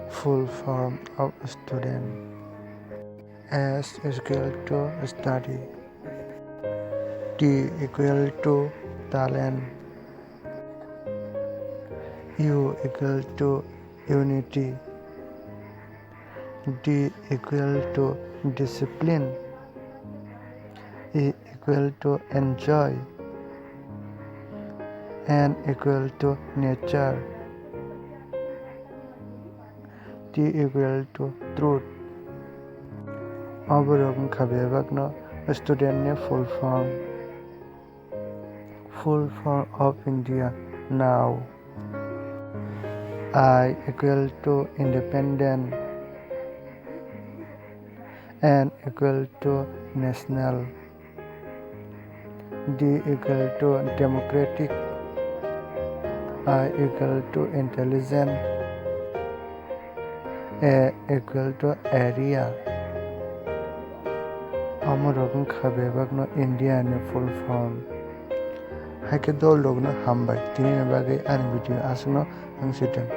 Full form of student. S is equal to study. T equal to talent. U equal to unity. D equal to discipline. E equal to enjoy. N equal to nature. T equal to truth. Oborogn khabebakno student ne full form. Full form of India now. I equal to independent. N equal to national. D equal to democratic. I equal to intelligent. A equal to area. Amorogn khabebakno India ne full form. Haike dol logno hambai tini bagai ani video asno ang sidang